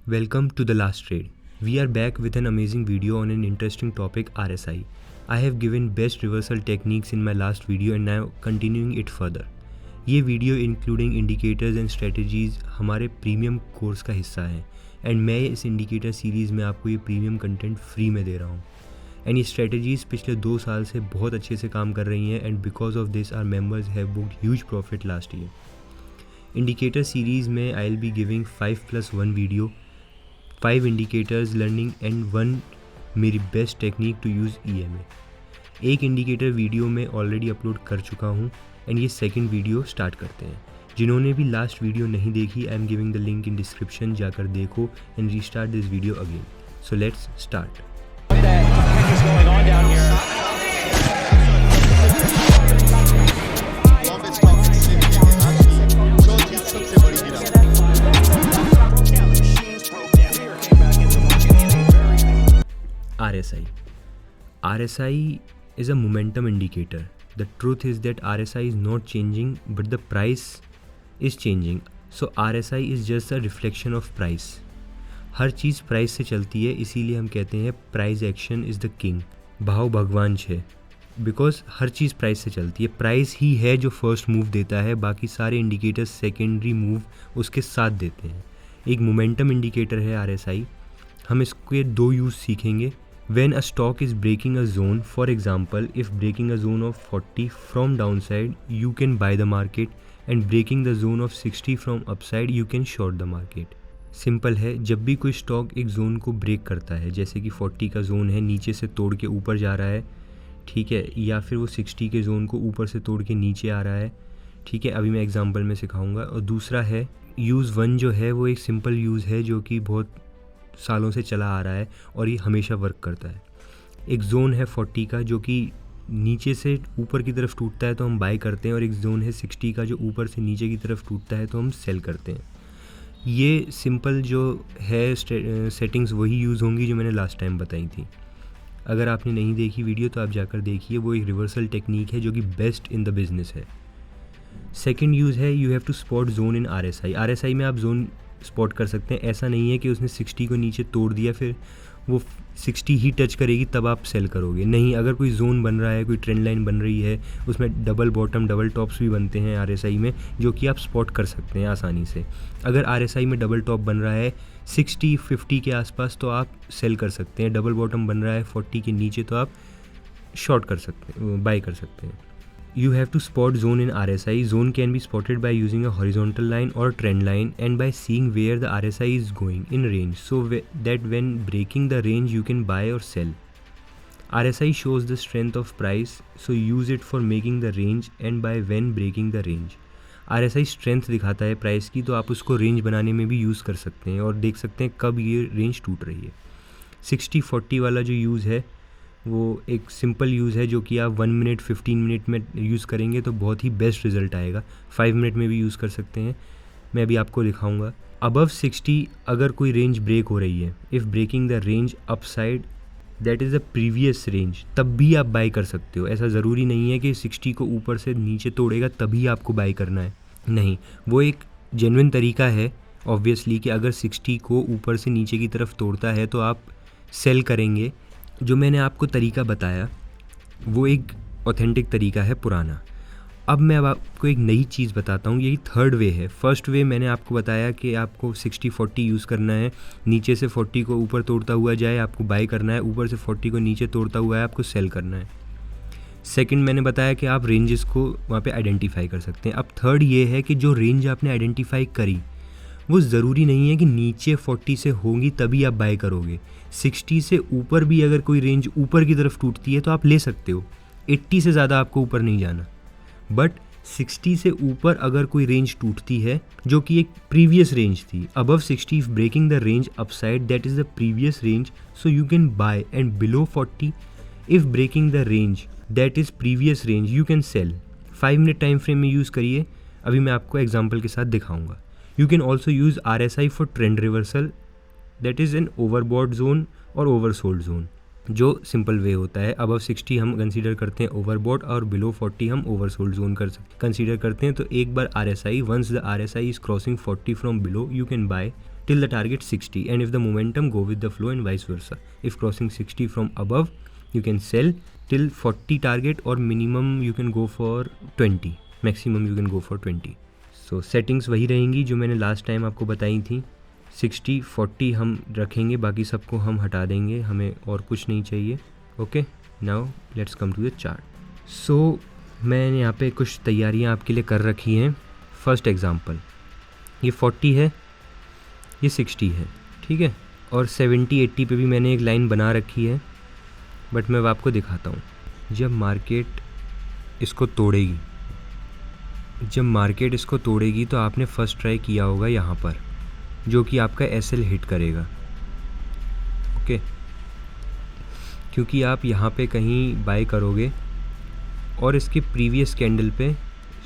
Welcome to The Last Trade. We are back with an amazing video on an interesting topic, RSI. I have given best reversal techniques in my last video and now continuing it further. ये video including indicators and strategies हमारे premium course का हिस्सा है and मैं इस indicator series में आपको ये प्रीमियम कंटेंट फ्री में दे रहा हूँ एंड ये स्ट्रेटजीज़ पिछले 2 साल से बहुत अच्छे से काम कर रही हैं and because of this our members have booked huge profit last year. Indicator series में I will be giving 5+1 video, 5 indicators learning and 1 मेरी best technique to use EMA। एक इंडिकेटर वीडियो में ऑलरेडी अपलोड कर चुका हूँ and ये second video start करते हैं। जिन्होंने भी लास्ट वीडियो नहीं देखी, I am giving the link in description, जाकर देखो and restart this video again. So let's start. RSI is a momentum indicator. The truth is that RSI is not changing, but the price is changing. So RSI is just a reflection of price. Her cheese price से चलती है, इसीलिए हम कहते हैं price action is the king, भाव भगवान है। बिकॉज हर चीज़ प्राइस से चलती है, प्राइस ही है जो फर्स्ट मूव देता है, बाकी सारे इंडिकेटर्स सेकेंडरी मूव उसके साथ देते हैं। एक मोमेंटम इंडिकेटर है RSI। हम इसके 2 यूज़ सीखेंगे। When a stock is breaking a zone, for example, if breaking a zone of 40 from downside, you can buy the market, and breaking the zone of 60 from upside, you can short the market. Simple है, जब भी कोई stock एक zone को break करता है, जैसे कि 40 का जोन है, नीचे से तोड़ के ऊपर जा रहा है, ठीक है, या फिर वो 60 के जोन को ऊपर से तोड़ के नीचे आ रहा है, ठीक है, अभी मैं एग्जांपल में सिखाऊंगा। और दूसरा है यूज़ 1 जो है वो एक सिंपल यूज़ है जो कि बहुत सालों से चला आ रहा है और ये हमेशा वर्क करता है। एक जोन है 40 का जो कि नीचे से ऊपर की तरफ टूटता है तो हम बाय करते हैं, और एक जोन है 60 का जो ऊपर से नीचे की तरफ टूटता है तो हम सेल करते हैं। ये सिंपल जो है सेटिंग्स वही यूज़ होंगी जो मैंने लास्ट टाइम बताई थी। अगर आपने नहीं देखी वीडियो तो आप जाकर देखिए, वो एक रिवर्सल टेक्निक है जो कि बेस्ट इन द बिजनेस है। सेकेंड यूज़ है you have to spot zone in RSI में आप जोन स्पॉट कर सकते हैं। ऐसा नहीं है कि उसने 60 को नीचे तोड़ दिया फिर वो 60 ही टच करेगी तब आप सेल करोगे, नहीं। अगर कोई जोन बन रहा है, कोई ट्रेंड लाइन बन रही है, उसमें डबल बॉटम डबल टॉप्स भी बनते हैं RSI में, जो कि आप स्पॉट कर सकते हैं आसानी से। अगर RSI में डबल टॉप बन रहा है 60-50 के आसपास तो आप सेल कर सकते हैं, डबल बॉटम बन रहा है 40 के नीचे तो आप शॉर्ट कर सकते हैं, बाय कर सकते हैं। You have to spot zone in RSI. Zone can be spotted by using a horizontal line or trend line and by seeing where the RSI is going in range, so that when breaking the range you can buy or sell. RSI shows the strength of price, so use it for making the range and by when breaking the range. RSI strength दिखाता है price की, तो आप उसको range बनाने में भी use कर सकते हैं और देख सकते हैं कब ये रेंज टूट रही है। 60-40 वाला जो यूज़ है वो एक सिंपल यूज़ है जो कि आप 1 मिनट 15 मिनट में यूज़ करेंगे तो बहुत ही बेस्ट रिज़ल्ट आएगा। 5 मिनट में भी यूज़ कर सकते हैं, मैं अभी आपको दिखाऊंगा। अबव 60 अगर कोई रेंज ब्रेक हो रही है, if breaking the range upside that is the previous range, तब भी आप बाय कर सकते हो। ऐसा ज़रूरी नहीं है कि 60 को ऊपर से नीचे तोड़ेगा तभी आपको बाय करना है, नहीं। वो एक जेन्युइन तरीका है ऑब्वियसली कि अगर 60 को ऊपर से नीचे की तरफ तोड़ता है तो आप सेल करेंगे। जो मैंने आपको तरीका बताया वो एक ऑथेंटिक तरीका है पुराना। अब मैं आपको एक नई चीज़ बताता हूँ, यही थर्ड वे है। फर्स्ट वे मैंने आपको बताया कि आपको 60-40 यूज़ करना है, नीचे से 40 को ऊपर तोड़ता हुआ जाए आपको बाय करना है, ऊपर से 40 को नीचे तोड़ता हुआ है आपको सेल करना है। सेकंड मैंने बताया कि आप रेंजेस को वहाँ पे आइडेंटिफाई कर सकते हैं। अब थर्ड ये है कि जो रेंज आपने आइडेंटिफाई करी वो ज़रूरी नहीं है कि नीचे 40 से होगी तभी आप बाय करोगे। 60 से ऊपर भी अगर कोई रेंज ऊपर की तरफ टूटती है तो आप ले सकते हो, 80 से ज़्यादा आपको ऊपर नहीं जाना। बट 60 से ऊपर अगर कोई रेंज टूटती है जो कि एक प्रीवियस रेंज थी, above 60 if breaking the range upside that is the previous range, so you can buy, and below 40 if breaking the range that is previous range you can sell. 5 minute time frame में use करिए, अभी मैं आपको example के साथ दिखाऊंगा। You can also use RSI for trend reversal, that is an overbought zone और oversold zone, जो सिंपल वे होता है। अबव 60 हम कंसीडर करते हैं ओवरबॉट और बिलो 40 हम ओवरसोल्ड जोन कंसीडर करते हैं। तो एक बार RSI, once the RSI is crossing 40 from below, you can buy till the target 60, and if the momentum go with the flow and vice versa. If crossing 60 from above, you can sell till 40 target, or minimum you can go for 20, maximum you can go for 20. So settings वही रहेंगी जो मैंने last time आपको बताई थी. 60 40 हम रखेंगे, बाकी सबको हम हटा देंगे, हमें और कुछ नहीं चाहिए. Okay, now let's come to the chart. So मैंने यहाँ पे कुछ तैयारियाँ आपके लिए कर रखी हैं. फर्स्ट एग्जांपल, ये 40 है, ये 60 है, ठीक है, और 70-80 पे भी मैंने एक लाइन बना रखी है, बट मैं अब आपको दिखाता हूँ. जब मार्केट इसको तोड़ेगी तो आपने फर्स्ट ट्राई किया होगा यहाँ पर, जो कि आपका SL हिट करेगा. ओके, क्योंकि आप यहाँ पे कहीं बाय करोगे और इसके प्रीवियस कैंडल पे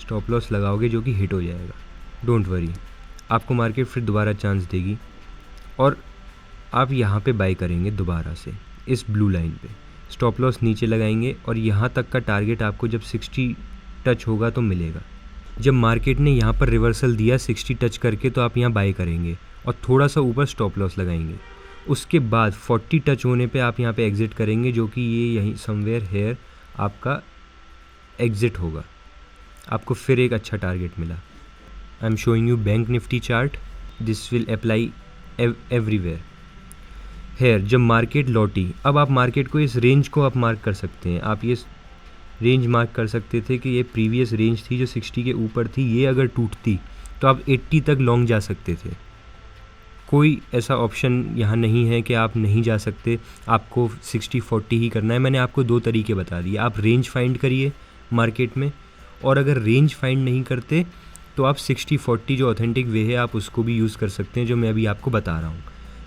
स्टॉप लॉस लगाओगे जो कि हिट हो जाएगा. डोंट वरी, आपको मार्केट फिर दोबारा चांस देगी और आप यहाँ पे बाय करेंगे दोबारा से इस ब्लू लाइन पे. स्टॉप लॉस नीचे लगाएंगे और यहाँ तक का टारगेट आपको जब 60 टच होगा तो मिलेगा. जब मार्केट ने यहाँ पर रिवर्सल दिया 60 टच करके, तो आप यहाँ बाय करेंगे और थोड़ा सा ऊपर स्टॉप लॉस लगाएंगे. उसके बाद 40 टच होने पे आप यहाँ पे एग्ज़िट करेंगे, जो कि ये यहीं समवेयर हेयर आपका एग्ज़िट होगा. आपको फिर एक अच्छा टारगेट मिला. I am showing you Bank Nifty chart, this will apply everywhere. Here जब मार्केट लौटी, अब आप मार्केट को इस रेंज को आप मार्क कर सकते हैं. आप ये रेंज मार्क कर सकते थे कि ये प्रीवियस रेंज थी जो 60 के ऊपर थी, ये अगर टूटती तो आप 80 तक लॉन्ग जा सकते थे. कोई ऐसा ऑप्शन यहाँ नहीं है कि आप नहीं जा सकते, आपको 60-40 ही करना है. मैंने आपको दो तरीके बता दिए. आप रेंज फाइंड करिए मार्केट में, और अगर रेंज फाइंड नहीं करते तो आप 60-40 जो ऑथेंटिक वे है आप उसको भी यूज़ कर सकते हैं, जो मैं अभी आपको बता रहा हूँ.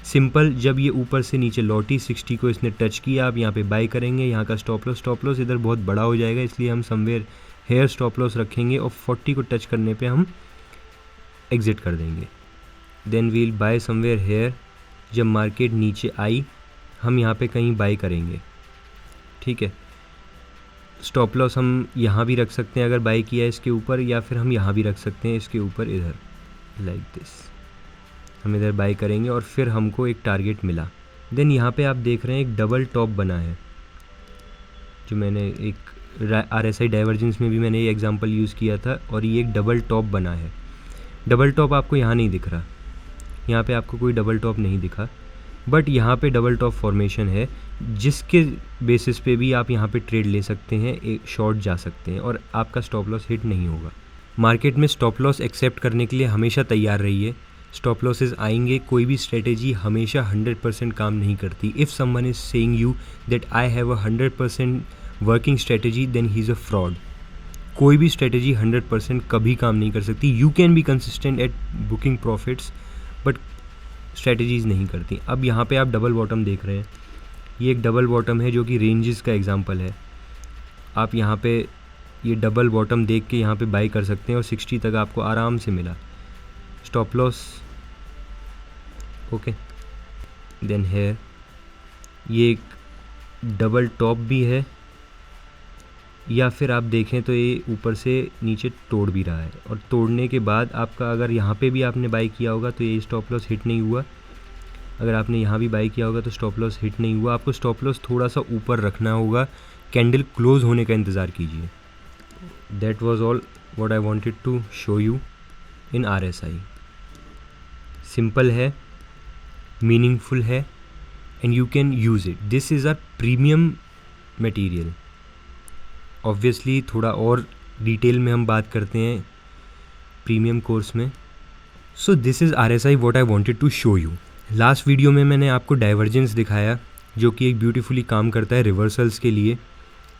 सिंपल, जब ये ऊपर से नीचे लौटी 60 को इसने टच किया, आप यहाँ पे बाय करेंगे. यहाँ का स्टॉप लॉस इधर बहुत बड़ा हो जाएगा, इसलिए हम समवेयर हेयर स्टॉप लॉस रखेंगे और 40 को टच करने पे हम एग्ज़िट कर देंगे. Then we'll buy somewhere here. जब मार्केट नीचे आई हम यहाँ पे कहीं बाय करेंगे, ठीक है. स्टॉप लॉस हम यहाँ भी रख सकते हैं अगर बाय किया है इसके ऊपर, या फिर हम यहाँ भी रख सकते हैं इसके ऊपर, इधर लाइक दिस. हम इधर बाय करेंगे और फिर हमको एक टारगेट मिला. देन यहाँ पे आप देख रहे हैं एक डबल टॉप बना है, जो मैंने एक RSI डाइवर्जेंस में भी मैंने ये एग्जांपल यूज़ किया था, और ये एक डबल टॉप बना है. डबल टॉप आपको यहाँ नहीं दिख रहा, यहाँ पे आपको कोई डबल टॉप नहीं दिखा, बट यहाँ पे डबल टॉप फॉर्मेशन है, जिसके बेसिस पे भी आप यहाँ पे ट्रेड ले सकते हैं, एक शॉर्ट जा सकते हैं और आपका स्टॉप लॉस हिट नहीं होगा. मार्केट में स्टॉप लॉस एक्सेप्ट करने के लिए हमेशा तैयार रहिए. स्टॉप लॉसेस आएंगे, कोई भी स्ट्रेटेजी हमेशा 100% काम नहीं करती. If someone is saying you that I have a 100% working strategy, then he is a fraud. कोई भी स्ट्रेटेजी 100% कभी काम नहीं कर सकती. You can be consistent at booking profits, but strategies नहीं करती. अब यहाँ पे आप डबल बॉटम देख रहे हैं, ये एक डबल बॉटम है जो कि रेंजेस का एग्जांपल है. आप यहाँ पे ये डबल बॉटम देख के यहाँ पे बाय कर सकते हैं और 60 तक आपको आराम से मिला. Stop loss okay. Then here ये एक डबल टॉप भी है, या फिर आप देखें तो ये ऊपर से नीचे तोड़ भी रहा है, और तोड़ने के बाद आपका अगर यहाँ पे भी आपने बाय किया होगा तो ये स्टॉप लॉस हिट नहीं हुआ. अगर आपने यहाँ भी बाय किया होगा तो स्टॉप लॉस हिट नहीं हुआ. आपको स्टॉप लॉस थोड़ा सा ऊपर रखना होगा, कैंडल क्लोज होने का इंतज़ार कीजिए. That was all what I wanted to show you in RSI. Simple है, मीनिंगफुल है, and you can use it. This is a premium material. Obviously थोड़ा और डिटेल में हम बात करते हैं प्रीमियम कोर्स में. So this is RSI what I wanted to show you. Last video में मैंने आपको डाइवर्जेंस दिखाया, जो कि एक ब्यूटीफुली काम करता है रिवर्सल्स के लिए.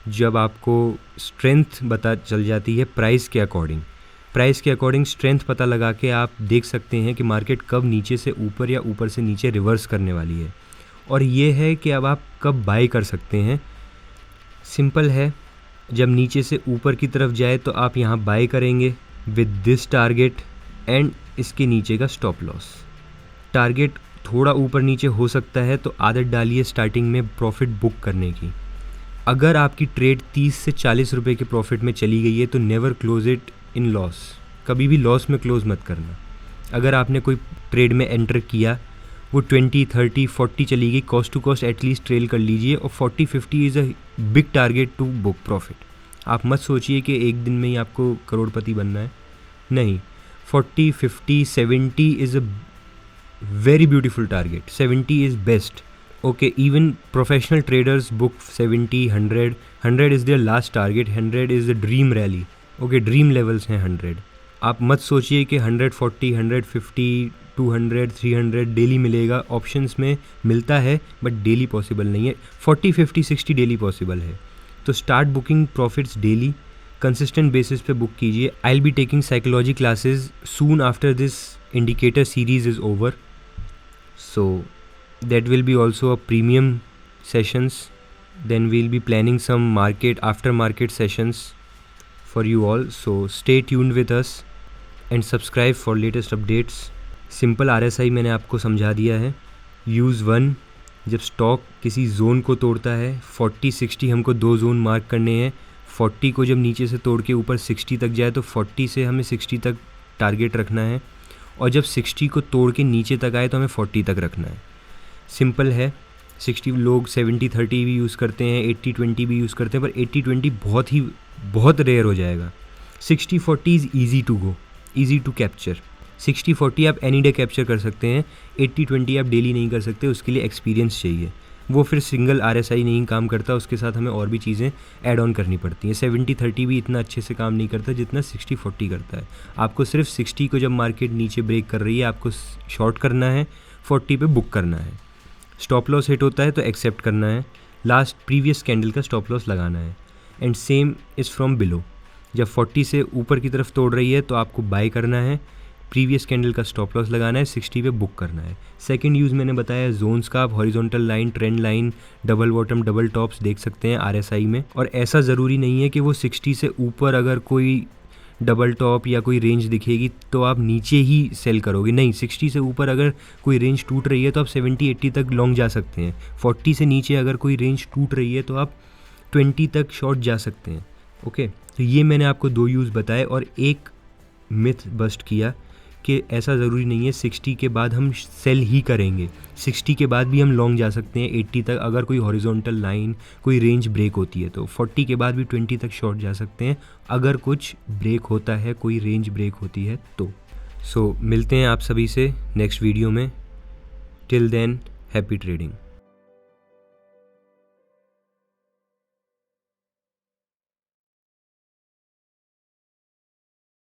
जब आपको स्ट्रेंथ पता चल जाती है प्राइस के अकॉर्डिंग स्ट्रेंथ पता लगा के आप देख सकते हैं कि मार्केट कब नीचे से ऊपर या ऊपर से नीचे रिवर्स करने वाली है. और ये है कि अब आप कब बाय कर सकते हैं. सिंपल है, जब नीचे से ऊपर की तरफ जाए तो आप यहाँ बाय करेंगे विद दिस टारगेट एंड इसके नीचे का स्टॉप लॉस. टारगेट थोड़ा ऊपर नीचे हो सकता है तो आदत डालिए स्टार्टिंग में प्रॉफिट बुक करने की. अगर आपकी ट्रेड 30 से 40 रुपये के प्रॉफिट में चली गई है तो never close it in loss. कभी भी लॉस में क्लोज मत करना. अगर आपने कोई ट्रेड में एंटर किया, वो 20, 30, 40 चली गई, cost to cost at least trail कर लीजिए, और 40, 50 is a big target to book profit. आप मत सोचिए कि एक दिन में ही आपको करोड़पति बनना है, नहीं। 40, 50, 70 is a very beautiful target, 70 is best. Okay, even professional traders book 70, 100, 100 is there last target, 100 is the dream rally. Okay, dream levels हैं 100। आप मत सोचिए कि 140, 150, 200, 300 डेली मिलेगा। ऑप्शंस में मिलता है बट डेली पॉसिबल नहीं है। 40, 50, 60 डेली पॉसिबल है। तो start booking profits daily, consistent basis पे बुक कीजिए। आई will be taking psychology classes soon after this indicator series is over, so that will be also a premium sessions. Then we'll be planning some after market sessions for you all, so stay tuned with us and subscribe for latest updates. Simple RSI मैंने आपको समझा दिया है। Use 1, जब stock किसी zone को तोड़ता है, 40, 60 हमको 2 जोन मार्क करने हैं। 40 को जब नीचे से तोड़ के ऊपर 60 तक जाए तो 40 से हमें 60 तक टारगेट रखना है, और जब 60 को तोड़ के नीचे तक आए तो हमें 40 तक रखना है। सिंपल है। 60 लोग 70-30 भी यूज़ करते हैं, 80-20 भी यूज़ करते हैं, पर 80-20 बहुत रेयर हो जाएगा। 60-40 is easy to go, easy to capture. 60-40 आप एनी डे कैप्चर कर सकते हैं, 80-20 आप डेली नहीं कर सकते, उसके लिए एक्सपीरियंस चाहिए। वो फिर सिंगल RSI नहीं काम करता, उसके साथ हमें और भी चीज़ें ऐड ऑन करनी पड़ती हैं। 70-30 भी इतना अच्छे से काम नहीं करता जितना 60-40 करता है। आपको सिर्फ 60 को जब मार्केट नीचे ब्रेक कर रही है आपको शॉर्ट करना है, 40 पे बुक करना है। स्टॉप लॉस हिट होता है तो एक्सेप्ट करना है, लास्ट प्रीवियस कैंडल का स्टॉप लॉस लगाना है। And same is from below, जब 40 से ऊपर की तरफ तोड़ रही है तो आपको बाय करना है, प्रीवियस कैंडल का स्टॉप लॉस लगाना है, 60 पे बुक करना है। सेकंड यूज़ मैंने बताया जोन्स का, आप horizontal line, trend line, double bottom, double tops देख सकते हैं RSI में। और ऐसा ज़रूरी नहीं है कि वो 60 से ऊपर अगर कोई डबल टॉप या कोई रेंज दिखेगी तो आप नीचे ही सेल करोगे, नहीं। 60 से ऊपर अगर कोई रेंज टूट रही है तो आप 70-80 तक लॉन्ग जा सकते हैं। 40 से नीचे अगर कोई रेंज टूट रही है तो आप 20 तक शॉर्ट जा सकते हैं। ओके, तो ये मैंने आपको 2 यूज़ बताए और एक मिथ बस्ट किया कि ऐसा ज़रूरी नहीं है 60 के बाद हम सेल ही करेंगे। 60 के बाद भी हम लॉन्ग जा सकते हैं 80 तक, अगर कोई हॉरिजॉन्टल लाइन, कोई रेंज ब्रेक होती है तो 40 के बाद भी 20 तक शॉर्ट जा सकते हैं अगर कुछ ब्रेक होता है, कोई रेंज ब्रेक होती है तो। सो मिलते हैं आप सभी से नेक्स्ट वीडियो में। Till then, happy trading.